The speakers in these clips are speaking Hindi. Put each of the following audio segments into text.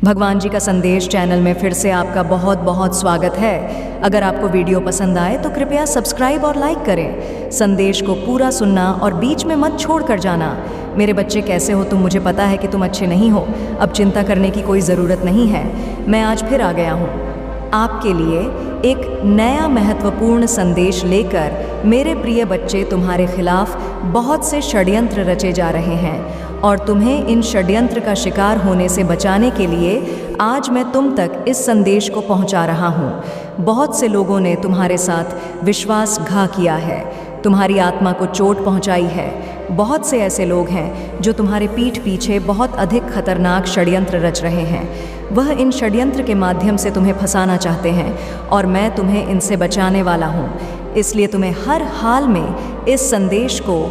भगवान जी का संदेश चैनल में फिर से आपका बहुत बहुत स्वागत है। अगर आपको वीडियो पसंद आए तो कृपया सब्सक्राइब और लाइक करें। संदेश को पूरा सुनना और बीच में मत छोड़ कर जाना। मेरे बच्चे कैसे हो तुम? मुझे पता है कि तुम अच्छे नहीं हो। अब चिंता करने की कोई ज़रूरत नहीं है। मैं आज फिर आ गया हूँ आपके लिए एक नया महत्वपूर्ण संदेश लेकर। मेरे प्रिय बच्चे, तुम्हारे खिलाफ बहुत से षड्यंत्र रचे जा रहे हैं और तुम्हें इन षड्यंत्र का शिकार होने से बचाने के लिए आज मैं तुम तक इस संदेश को पहुंचा रहा हूं। बहुत से लोगों ने तुम्हारे साथ विश्वासघात किया है, तुम्हारी आत्मा को चोट पहुंचाई है। बहुत से ऐसे लोग हैं जो तुम्हारे पीठ पीछे बहुत अधिक खतरनाक षड्यंत्र रच रहे हैं। वह इन षड्यंत्र के माध्यम से तुम्हें फंसाना चाहते हैं और मैं तुम्हें इनसे बचाने वाला हूँ। इसलिए तुम्हें हर हाल में इस संदेश को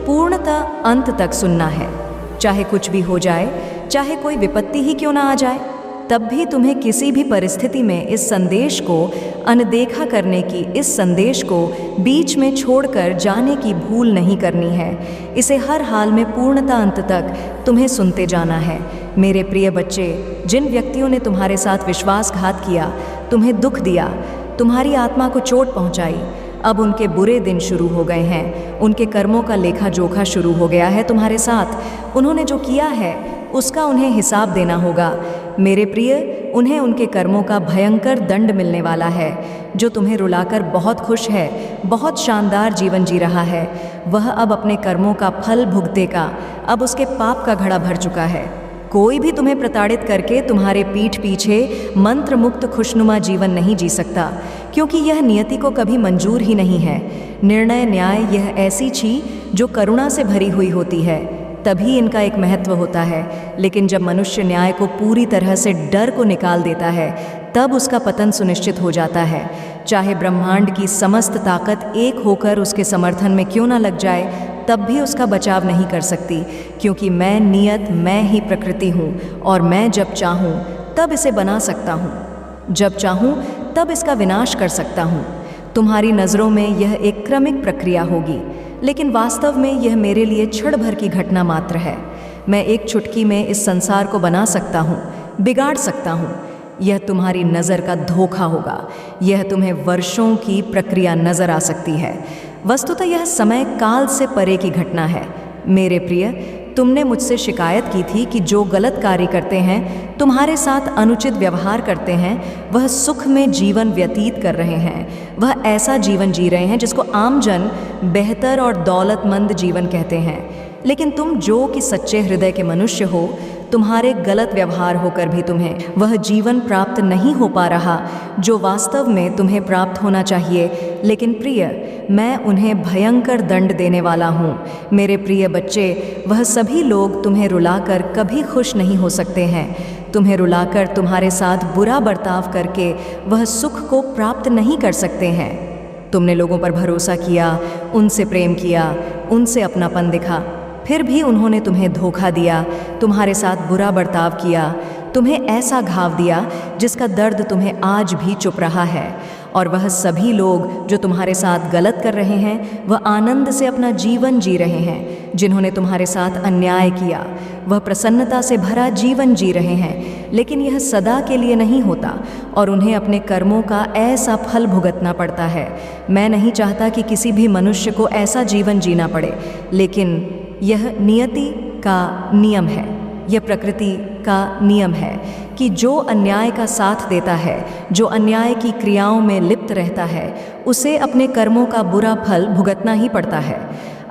पूर्णतः अंत तक सुनना है। चाहे कुछ भी हो जाए, चाहे कोई विपत्ति ही क्यों ना आ जाए, तब भी तुम्हें किसी भी परिस्थिति में इस संदेश को अनदेखा करने की, इस संदेश को बीच में छोड़कर जाने की भूल नहीं करनी है। इसे हर हाल में पूर्णतः अंत तक तुम्हें सुनते जाना है। मेरे प्रिय बच्चे, जिन व्यक्तियों ने तुम्हारे साथ विश्वासघात किया, तुम्हें दुख दिया, तुम्हारी आत्मा को चोट पहुंचाई, अब उनके बुरे दिन शुरू हो गए हैं। उनके कर्मों का लेखा जोखा शुरू हो गया है तुम्हारे साथ। उन्होंने जो किया है उसका उन्हें हिसाब देना होगा। मेरे प्रिय, उन्हें उनके कर्मों का भयंकर दंड मिलने वाला है। जो तुम्हें रुलाकर बहुत खुश है, बहुत शानदार जीवन जी रहा है, वह अब अपने कर्मों का फल भुगतेगा। अब उसके पाप का घड़ा भर चुका है। कोई भी तुम्हें प्रताड़ित करके तुम्हारे पीठ पीछे मंत्र मुक्त खुशनुमा जीवन नहीं जी सकता, क्योंकि यह नियति को कभी मंजूर ही नहीं है। निर्णय न्याय यह ऐसी छी जो करुणा से भरी हुई होती है, तभी इनका एक महत्व होता है। लेकिन जब मनुष्य न्याय को पूरी तरह से डर को निकाल देता है, तब उसका पतन सुनिश्चित हो जाता है। चाहे ब्रह्मांड की समस्त ताकत एक होकर उसके समर्थन में क्यों ना लग जाए, तब भी उसका बचाव नहीं कर सकती, क्योंकि मैं नियत, मैं ही प्रकृति हूँ और मैं जब चाहूँ तब इसे बना सकता हूँ, जब चाहूँ तब इसका विनाश कर सकता हूँ। तुम्हारी नज़रों में यह एक क्रमिक प्रक्रिया होगी, लेकिन वास्तव में यह मेरे लिए क्षण भर की घटना मात्र है। मैं एक चुटकी में इस संसार को बना सकता हूँ, बिगाड़ सकता हूँ। यह तुम्हारी नज़र का धोखा होगा। यह तुम्हें वर्षों की प्रक्रिया नज़र आ सकती है। वस्तुतः यह समय काल से परे की घटना है। मेरे प्रिय, तुमने मुझसे शिकायत की थी कि जो गलत कार्य करते हैं, तुम्हारे साथ अनुचित व्यवहार करते हैं, वह सुख में जीवन व्यतीत कर रहे हैं। वह ऐसा जीवन जी रहे हैं जिसको आम जन बेहतर और दौलतमंद जीवन कहते हैं। लेकिन तुम जो कि सच्चे हृदय के मनुष्य हो, तुम्हारे गलत व्यवहार होकर भी तुम्हें वह जीवन प्राप्त नहीं हो पा रहा जो वास्तव में तुम्हें प्राप्त होना चाहिए। लेकिन प्रिय, मैं उन्हें भयंकर दंड देने वाला हूँ। मेरे प्रिय बच्चे, वह सभी लोग तुम्हें रुलाकर कभी खुश नहीं हो सकते हैं। तुम्हें रुलाकर, तुम्हारे साथ बुरा बर्ताव करके वह सुख को प्राप्त नहीं कर सकते हैं। तुमने लोगों पर भरोसा किया, उनसे प्रेम किया, उनसे अपनापन दिखा, फिर भी उन्होंने तुम्हें धोखा दिया, तुम्हारे साथ बुरा बर्ताव किया, तुम्हें ऐसा घाव दिया जिसका दर्द तुम्हें आज भी चुप रहा है। और वह सभी लोग जो तुम्हारे साथ गलत कर रहे हैं, वह आनंद से अपना जीवन जी रहे हैं। जिन्होंने तुम्हारे साथ अन्याय किया, वह प्रसन्नता से भरा जीवन जी रहे हैं। लेकिन यह सदा के लिए नहीं होता और उन्हें अपने कर्मों का ऐसा फल भुगतना पड़ता है। मैं नहीं चाहता कि किसी भी मनुष्य को ऐसा जीवन जीना पड़े, लेकिन यह नियति का नियम है, यह प्रकृति का नियम है कि जो अन्याय का साथ देता है, जो अन्याय की क्रियाओं में लिप्त रहता है, उसे अपने कर्मों का बुरा फल भुगतना ही पड़ता है।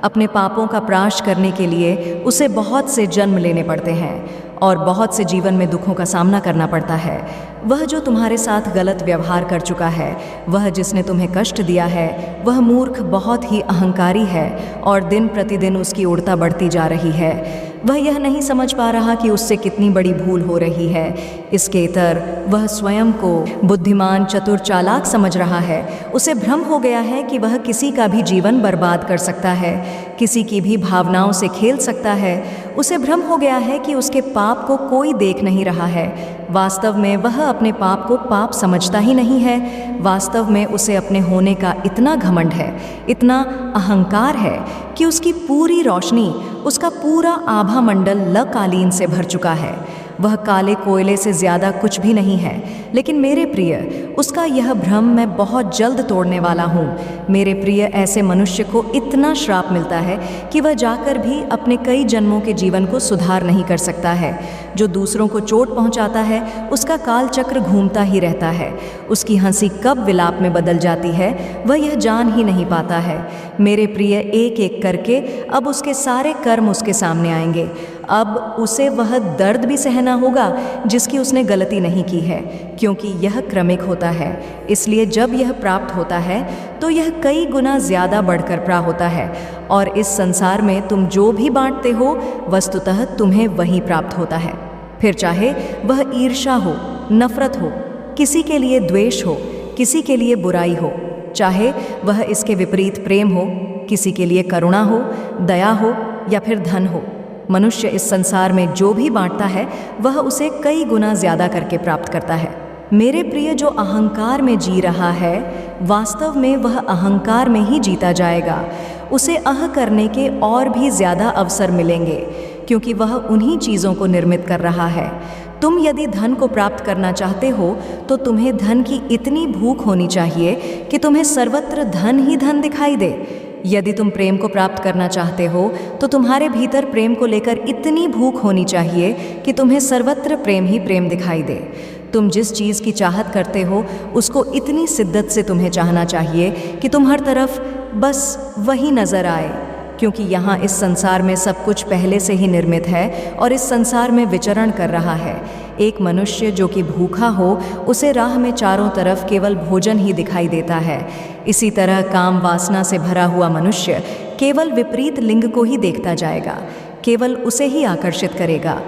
अपने पापों का प्रायश्चित करने के लिए उसे बहुत से जन्म लेने पड़ते हैं और बहुत से जीवन में दुखों का सामना करना पड़ता है। वह जो तुम्हारे साथ गलत व्यवहार कर चुका है, वह जिसने तुम्हें कष्ट दिया है, वह मूर्ख बहुत ही अहंकारी है और दिन प्रतिदिन उसकी उड़ता बढ़ती जा रही है। वह यह नहीं समझ पा रहा कि उससे कितनी बड़ी भूल हो रही है। इसके इतर वह स्वयं को बुद्धिमान, चतुर, चालाक समझ रहा है। उसे भ्रम हो गया है कि वह किसी का भी जीवन बर्बाद कर सकता है, किसी की भी भावनाओं से खेल सकता है। उसे भ्रम हो गया है कि उसके पाप को कोई देख नहीं रहा है। वास्तव में वह अपने पाप को पाप समझता ही नहीं है। वास्तव में उसे अपने होने का इतना घमंड है, इतना अहंकार है कि उसकी पूरी रोशनी, उसका पूरा आभा मंडल लकालीन से भर चुका है। वह काले कोयले से ज़्यादा कुछ भी नहीं है। लेकिन मेरे प्रिय, उसका यह भ्रम मैं बहुत जल्द तोड़ने वाला हूँ। मेरे प्रिय, ऐसे मनुष्य को इतना श्राप मिलता है कि वह जाकर भी अपने कई जन्मों के जीवन को सुधार नहीं कर सकता है। जो दूसरों को चोट पहुँचाता है उसका काल चक्र घूमता ही रहता है। उसकी हंसी कब विलाप में बदल जाती है वह यह जान ही नहीं पाता है। मेरे प्रिय, एक एक करके अब उसके सारे कर्म उसके सामने आएंगे। अब उसे वह दर्द भी सहना होगा जिसकी उसने गलती नहीं की है, क्योंकि यह क्रमिक होता है। इसलिए जब यह प्राप्त होता है तो यह कई गुना ज़्यादा बढ़कर प्राप्त होता है। और इस संसार में तुम जो भी बांटते हो वस्तुतः तुम्हें वही प्राप्त होता है। फिर चाहे वह ईर्ष्या हो, नफरत हो, किसी के लिए द्वेष हो, किसी के लिए बुराई हो, चाहे वह इसके विपरीत प्रेम हो, किसी के लिए करुणा हो, दया हो या फिर धन हो, मनुष्य इस संसार में जो भी बांटता है वह उसे कई गुना ज़्यादा करके प्राप्त करता है। मेरे प्रिय, जो अहंकार में जी रहा है वास्तव में वह अहंकार में ही जीता जाएगा। उसे अह करने के और भी ज़्यादा अवसर मिलेंगे, क्योंकि वह उन्हीं चीज़ों को निर्मित कर रहा है। तुम यदि धन को प्राप्त करना चाहते हो तो तुम्हें धन की इतनी भूख होनी चाहिए कि तुम्हें सर्वत्र धन ही धन दिखाई दे। यदि तुम प्रेम को प्राप्त करना चाहते हो तो तुम्हारे भीतर प्रेम को लेकर इतनी भूख होनी चाहिए कि तुम्हें सर्वत्र प्रेम ही प्रेम दिखाई दे। तुम जिस चीज़ की चाहत करते हो उसको इतनी शिद्दत से तुम्हें चाहना चाहिए कि तुम हर तरफ बस वही नज़र आए, क्योंकि यहाँ इस संसार में सब कुछ पहले से ही निर्मित है और इस संसार में विचरण कर रहा है। एक मनुष्य जो कि भूखा हो उसे राह में चारों तरफ केवल भोजन ही दिखाई देता है। इसी तरह काम वासना से भरा हुआ मनुष्य केवल विपरीत लिंग को ही देखता जाएगा, केवल उसे ही आकर्षित करेगा।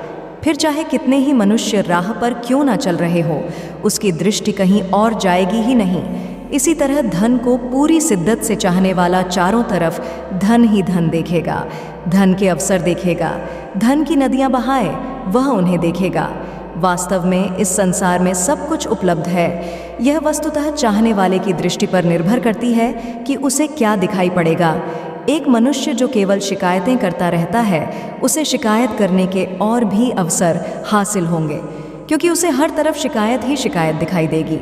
फिर चाहे कितने ही मनुष्य राह पर क्यों ना चल रहे हो, उसकी दृष्टि कहीं और जाएगी ही नहीं। इसी तरह धन को पूरी शिद्दत से चाहने वाला चारों तरफ धन ही धन देखेगा, धन के अवसर देखेगा, धन की नदियां बहाए वह उन्हें देखेगा। वास्तव में इस संसार में सब कुछ उपलब्ध है। यह वस्तुतः चाहने वाले की दृष्टि पर निर्भर करती है कि उसे क्या दिखाई पड़ेगा। एक मनुष्य जो केवल शिकायतें करता रहता है उसे शिकायत करने के और भी अवसर हासिल होंगे, क्योंकि उसे हर तरफ शिकायत ही शिकायत दिखाई देगी।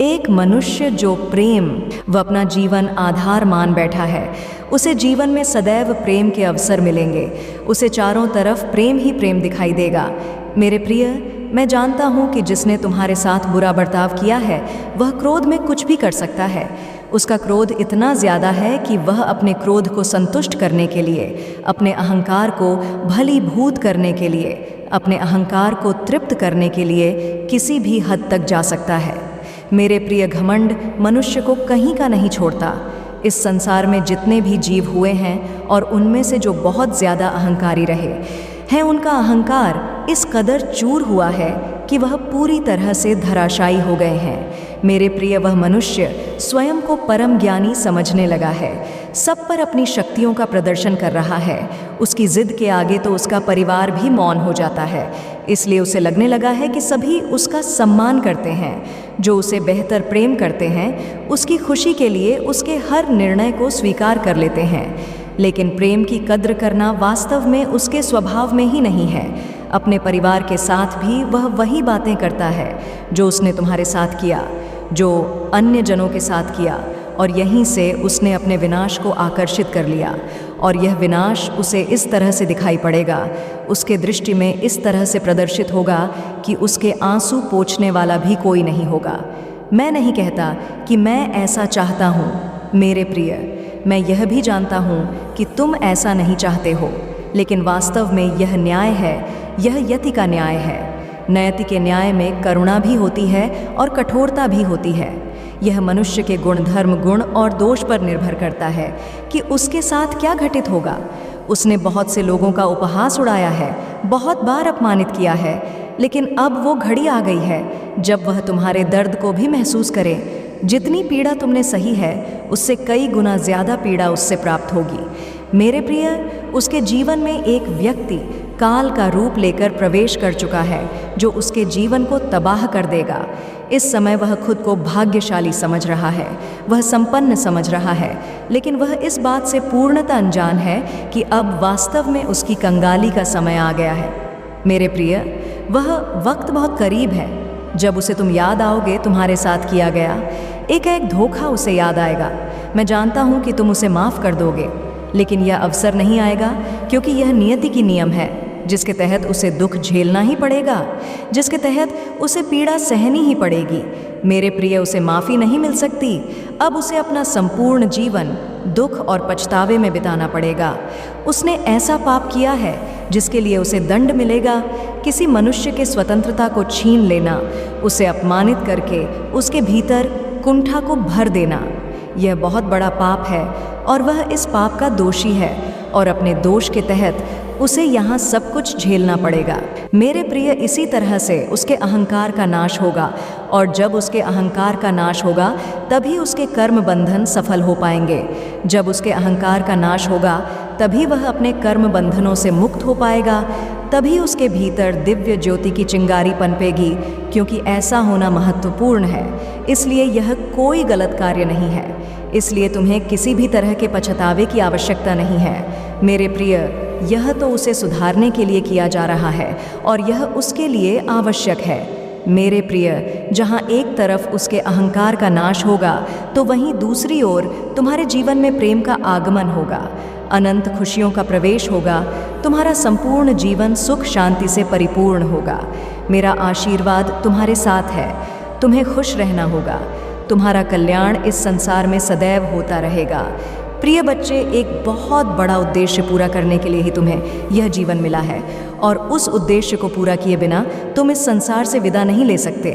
एक मनुष्य जो प्रेम व अपना जीवन आधार मान बैठा है उसे जीवन में सदैव प्रेम के अवसर मिलेंगे। उसे चारों तरफ प्रेम ही प्रेम दिखाई देगा। मेरे प्रिय, मैं जानता हूँ कि जिसने तुम्हारे साथ बुरा बर्ताव किया है वह क्रोध में कुछ भी कर सकता है। उसका क्रोध इतना ज़्यादा है कि वह अपने क्रोध को संतुष्ट करने के लिए, अपने अहंकार को भलीभूत करने के लिए, अपने अहंकार को तृप्त करने के लिए किसी भी हद तक जा सकता है। मेरे प्रिय, घमंड मनुष्य को कहीं का नहीं छोड़ता। इस संसार में जितने भी जीव हुए हैं और उनमें से जो बहुत ज़्यादा अहंकारी रहे हैं, उनका अहंकार इस कदर चूर हुआ है कि वह पूरी तरह से धराशायी हो गए हैं। मेरे प्रिय, वह मनुष्य स्वयं को परम ज्ञानी समझने लगा है, सब पर अपनी शक्तियों का प्रदर्शन कर रहा है। उसकी जिद के आगे तो उसका परिवार भी मौन हो जाता है। इसलिए उसे लगने लगा है कि सभी उसका सम्मान करते हैं। जो उसे बेहतर प्रेम करते हैं उसकी खुशी के लिए उसके हर निर्णय को स्वीकार कर लेते हैं। लेकिन प्रेम की कद्र करना वास्तव में उसके स्वभाव में ही नहीं है। अपने परिवार के साथ भी वह वही बातें करता है जो उसने तुम्हारे साथ किया, जो अन्य जनों के साथ किया, और यहीं से उसने अपने विनाश को आकर्षित कर लिया। और यह विनाश उसे इस तरह से दिखाई पड़ेगा, उसके दृष्टि में इस तरह से प्रदर्शित होगा कि उसके आंसू पोंछने वाला भी कोई नहीं होगा। मैं नहीं कहता कि मैं ऐसा चाहता हूँ मेरे प्रिय, मैं यह भी जानता हूँ कि तुम ऐसा नहीं चाहते हो, लेकिन वास्तव में यह न्याय है, यह यति का न्याय है। नयति के न्याय में करुणा भी होती है और कठोरता भी होती है। यह मनुष्य के गुण, धर्म, गुण और दोष पर निर्भर करता है कि उसके साथ क्या घटित होगा। उसने बहुत से लोगों का उपहास उड़ाया है, बहुत बार अपमानित किया है, लेकिन अब वो घड़ी आ गई है जब वह तुम्हारे दर्द को भी महसूस करे। जितनी पीड़ा तुमने सही है उससे कई गुना ज़्यादा पीड़ा उससे प्राप्त होगी। मेरे प्रिय, उसके जीवन में एक व्यक्ति काल का रूप लेकर प्रवेश कर चुका है जो उसके जीवन को तबाह कर देगा। इस समय वह खुद को भाग्यशाली समझ रहा है, वह संपन्न समझ रहा है, लेकिन वह इस बात से पूर्णतः अनजान है कि अब वास्तव में उसकी कंगाली का समय आ गया है। मेरे प्रिय, वह वक्त बहुत करीब है जब उसे तुम याद आओगे तुम्हारे साथ किया गया एक एक धोखा उसे याद आएगा। मैं जानता हूँ कि तुम उसे माफ़ कर दोगे, लेकिन यह अवसर नहीं आएगा, क्योंकि यह नियति की नियम है जिसके तहत उसे दुख झेलना ही पड़ेगा, जिसके तहत उसे पीड़ा सहनी ही पड़ेगी। मेरे प्रिय, उसे माफ़ी नहीं मिल सकती। अब उसे अपना संपूर्ण जीवन दुख और पछतावे में बिताना पड़ेगा। उसने ऐसा पाप किया है जिसके लिए उसे दंड मिलेगा। किसी मनुष्य के स्वतंत्रता को छीन लेना, उसे अपमानित करके उसके भीतर कुंठा को भर देना, यह बहुत बड़ा पाप है और वह इस पाप का दोषी है और अपने दोष के तहत उसे यहाँ सब कुछ झेलना पड़ेगा। मेरे प्रिय, इसी तरह से उसके अहंकार का नाश होगा और जब उसके अहंकार का नाश होगा तभी उसके कर्म बंधन सफल हो पाएंगे। जब उसके अहंकार का नाश होगा तभी वह अपने कर्म बंधनों से मुक्त हो पाएगा, तभी उसके भीतर दिव्य ज्योति की चिंगारी पनपेगी, क्योंकि ऐसा होना महत्वपूर्ण है। इसलिए यह कोई गलत कार्य नहीं है, इसलिए तुम्हें किसी भी तरह के पछतावे की आवश्यकता नहीं है। मेरे प्रिय, यह तो उसे सुधारने के लिए किया जा रहा है और यह उसके लिए आवश्यक है। मेरे प्रिय, जहाँ एक तरफ उसके अहंकार का नाश होगा तो वहीं दूसरी ओर तुम्हारे जीवन में प्रेम का आगमन होगा, अनंत खुशियों का प्रवेश होगा, तुम्हारा संपूर्ण जीवन सुख शांति से परिपूर्ण होगा। मेरा आशीर्वाद तुम्हारे साथ है। तुम्हें खुश रहना होगा। तुम्हारा कल्याण इस संसार में सदैव होता रहेगा। प्रिय बच्चे, एक बहुत बड़ा उद्देश्य पूरा करने के लिए ही तुम्हें यह जीवन मिला है और उस उद्देश्य को पूरा किए बिना तुम इस संसार से विदा नहीं ले सकते।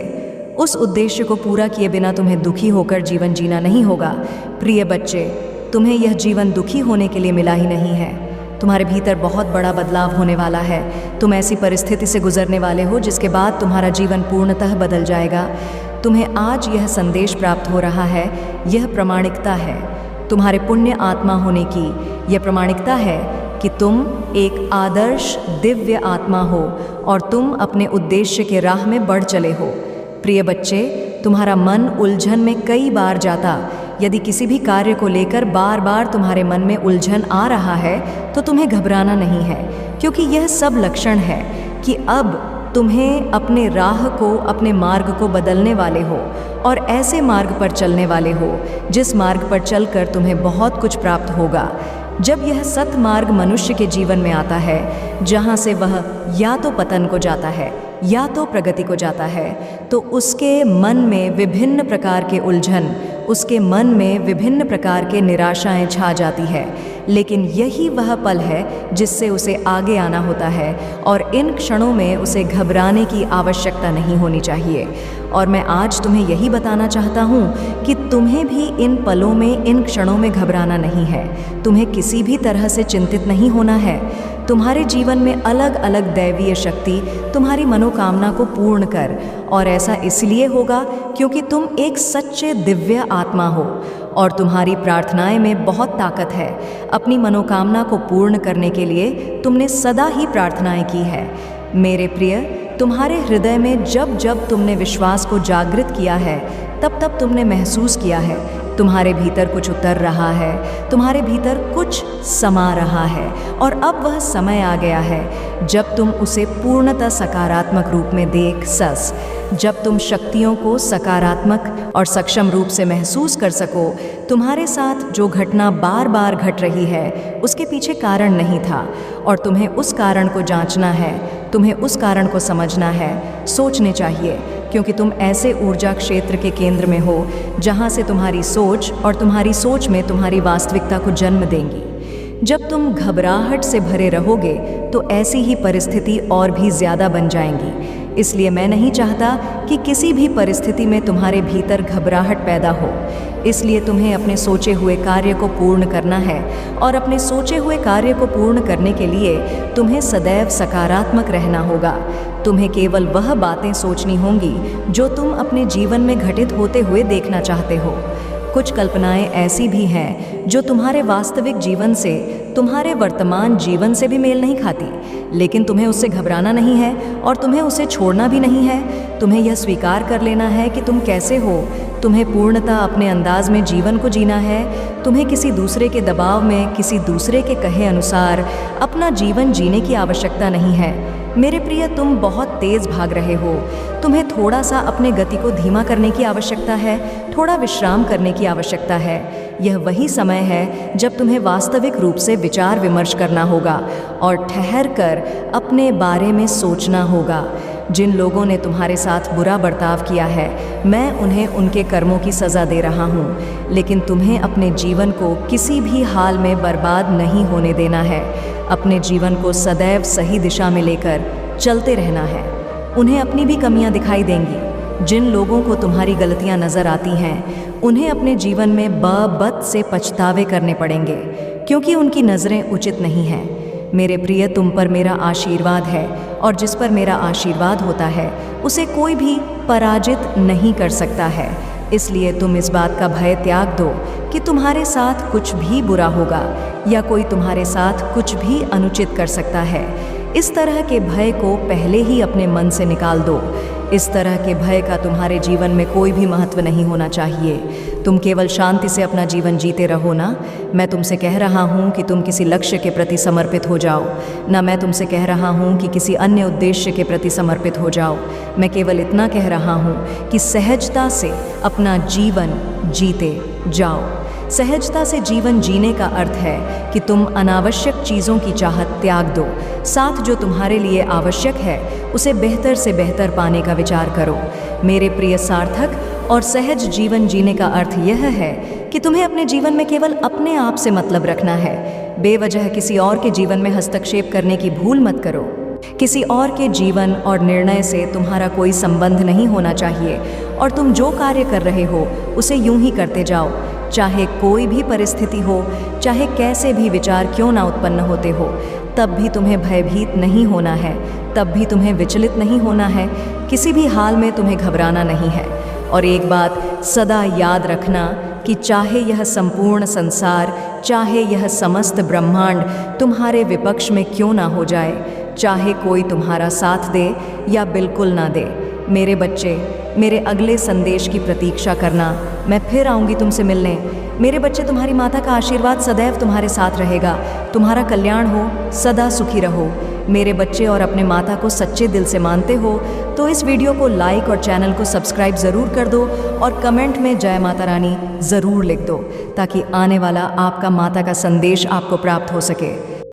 उस उद्देश्य को पूरा किए बिना तुम्हें दुखी होकर जीवन जीना नहीं होगा। प्रिय बच्चे, तुम्हें यह जीवन दुखी होने के लिए मिला ही नहीं है। तुम्हारे भीतर बहुत बड़ा बदलाव होने वाला है। तुम ऐसी परिस्थिति से गुजरने वाले हो जिसके बाद तुम्हारा जीवन पूर्णतः बदल जाएगा। तुम्हें आज यह संदेश प्राप्त हो रहा है, यह प्रामाणिकता है तुम्हारे पुण्य आत्मा होने की। यह प्रामाणिकता है कि तुम एक आदर्श दिव्य आत्मा हो और तुम अपने उद्देश्य के राह में बढ़ चले हो। प्रिय बच्चे, तुम्हारा मन उलझन में कई बार जाता। यदि किसी भी कार्य को लेकर बार बार तुम्हारे मन में उलझन आ रहा है तो तुम्हें घबराना नहीं है, क्योंकि यह सब लक्षण है कि अब तुम्हें अपने राह को, अपने मार्ग को बदलने वाले हो और ऐसे मार्ग पर चलने वाले हो जिस मार्ग पर चलकर तुम्हें बहुत कुछ प्राप्त होगा। जब यह सतमार्ग मनुष्य के जीवन में आता है, जहाँ से वह या तो पतन को जाता है या तो प्रगति को जाता है, तो उसके मन में विभिन्न प्रकार के उलझन, उसके मन में विभिन्न प्रकार के निराशाएं छा जाती है। लेकिन यही वह पल है जिससे उसे आगे आना होता है और इन क्षणों में उसे घबराने की आवश्यकता नहीं होनी चाहिए। और मैं आज तुम्हें यही बताना चाहता हूँ कि तुम्हें भी इन पलों में, इन क्षणों में घबराना नहीं है। तुम्हें किसी भी तरह से चिंतित नहीं होना है। तुम्हारे जीवन में अलग अलग दैवीय शक्ति तुम्हारी मनोकामना को पूर्ण कर, और ऐसा इसलिए होगा क्योंकि तुम एक सच्चे दिव्य आत्मा हो और तुम्हारी प्रार्थनाएं में बहुत ताकत है। अपनी मनोकामना को पूर्ण करने के लिए तुमने सदा ही प्रार्थनाएं की है। मेरे प्रिय, तुम्हारे हृदय में जब जब तुमने विश्वास को जागृत किया है, तब तब तुमने महसूस किया है तुम्हारे भीतर कुछ उतर रहा है, तुम्हारे भीतर कुछ समा रहा है, और अब वह समय आ गया है जब तुम उसे पूर्णतः सकारात्मक रूप में देख सस, जब तुम शक्तियों को सकारात्मक और सक्षम रूप से महसूस कर सको। तुम्हारे साथ जो घटना बार बार घट रही है उसके पीछे कारण नहीं था, और तुम्हें उस कारण को जांचना है, तुम्हें उस कारण को समझना है, सोचने चाहिए, क्योंकि तुम ऐसे ऊर्जा क्षेत्र के केंद्र में हो जहाँ से तुम्हारी सोच और तुम्हारी सोच में तुम्हारी वास्तविकता को जन्म देंगी। जब तुम घबराहट से भरे रहोगे तो ऐसी ही परिस्थिति और भी ज़्यादा बन जाएंगी। इसलिए मैं नहीं चाहता कि किसी भी परिस्थिति में तुम्हारे भीतर घबराहट पैदा हो। इसलिए तुम्हें अपने सोचे हुए कार्य को पूर्ण करना है, और अपने सोचे हुए कार्य को पूर्ण करने के लिए तुम्हें सदैव सकारात्मक रहना होगा। तुम्हें केवल वह बातें सोचनी होंगी जो तुम अपने जीवन में घटित होते हुए देखना चाहते हो। कुछ कल्पनाएं ऐसी भी हैं जो तुम्हारे वास्तविक जीवन से, तुम्हारे वर्तमान जीवन से भी मेल नहीं खाती, लेकिन तुम्हें उससे घबराना नहीं है और तुम्हें उसे छोड़ना भी नहीं है। तुम्हें यह स्वीकार कर लेना है कि तुम कैसे हो। तुम्हें पूर्णतः अपने अंदाज में जीवन को जीना है। तुम्हें किसी दूसरे के दबाव में, किसी दूसरे के कहे अनुसार अपना जीवन जीने की आवश्यकता नहीं है। मेरे प्रिय, तुम बहुत तेज भाग रहे हो। तुम्हें थोड़ा सा अपने गति को धीमा करने की आवश्यकता है, थोड़ा विश्राम करने की आवश्यकता है। यह वही समय है जब तुम्हें वास्तविक रूप से विचार विमर्श करना होगा और ठहर कर अपने बारे में सोचना होगा। जिन लोगों ने तुम्हारे साथ बुरा बर्ताव किया है, मैं उन्हें उनके कर्मों की सज़ा दे रहा हूँ, लेकिन तुम्हें अपने जीवन को किसी भी हाल में बर्बाद नहीं होने देना है। अपने जीवन को सदैव सही दिशा में लेकर चलते रहना है। उन्हें अपनी भी कमियां दिखाई देंगी। जिन लोगों को तुम्हारी गलतियां नज़र आती हैं, उन्हें अपने जीवन में बद से पछतावे करने पड़ेंगे, क्योंकि उनकी नज़रें उचित नहीं हैं। मेरे प्रिय, तुम पर मेरा आशीर्वाद है और जिस पर मेरा आशीर्वाद होता है उसे कोई भी पराजित नहीं कर सकता है। इसलिए तुम इस बात का भय त्याग दो कि तुम्हारे साथ कुछ भी बुरा होगा या कोई तुम्हारे साथ कुछ भी अनुचित कर सकता है। इस तरह के भय को पहले ही अपने मन से निकाल दो। इस तरह के भय का तुम्हारे जीवन में कोई भी महत्व नहीं होना चाहिए। तुम केवल शांति से अपना जीवन जीते रहो ना। मैं तुमसे कह रहा हूँ कि तुम किसी लक्ष्य के प्रति समर्पित हो जाओ, ना मैं तुमसे कह रहा हूँ कि किसी अन्य उद्देश्य के प्रति समर्पित हो जाओ। मैं केवल इतना कह रहा हूँ कि सहजता से अपना जीवन जीते जाओ। सहजता से जीवन जीने का अर्थ है कि तुम अनावश्यक चीज़ों की चाहत त्याग दो, साथ जो तुम्हारे लिए आवश्यक है उसे बेहतर से बेहतर पाने का विचार करो। मेरे प्रिय, सार्थक और सहज जीवन जीने का अर्थ यह है कि तुम्हें अपने जीवन में केवल अपने आप से मतलब रखना है। बेवजह किसी और के जीवन में हस्तक्षेप करने की भूल मत करो। किसी और के जीवन और निर्णय से तुम्हारा कोई संबंध नहीं होना चाहिए और तुम जो कार्य कर रहे हो उसे यूं ही करते जाओ, चाहे कोई भी परिस्थिति हो, चाहे कैसे भी विचार क्यों ना उत्पन्न होते हो। तब भी तुम्हें भयभीत नहीं होना है, तब भी तुम्हें विचलित नहीं होना है, किसी भी हाल में तुम्हें घबराना नहीं है। और एक बात सदा याद रखना कि चाहे यह संपूर्ण संसार, चाहे यह समस्त ब्रह्मांड तुम्हारे विपक्ष में क्यों ना हो जाए, चाहे कोई तुम्हारा साथ दे या बिल्कुल ना दे, मेरे बच्चे, मेरे अगले संदेश की प्रतीक्षा करना। मैं फिर आऊँगी तुमसे मिलने। मेरे बच्चे, तुम्हारी माता का आशीर्वाद सदैव तुम्हारे साथ रहेगा। तुम्हारा कल्याण हो, सदा सुखी रहो। मेरे बच्चे, और अपने माता को सच्चे दिल से मानते हो तो इस वीडियो को लाइक और चैनल को सब्सक्राइब ज़रूर कर दो और कमेंट में जय माता रानी ज़रूर लिख दो, ताकि आने वाला आपका माता का संदेश आपको प्राप्त हो सके।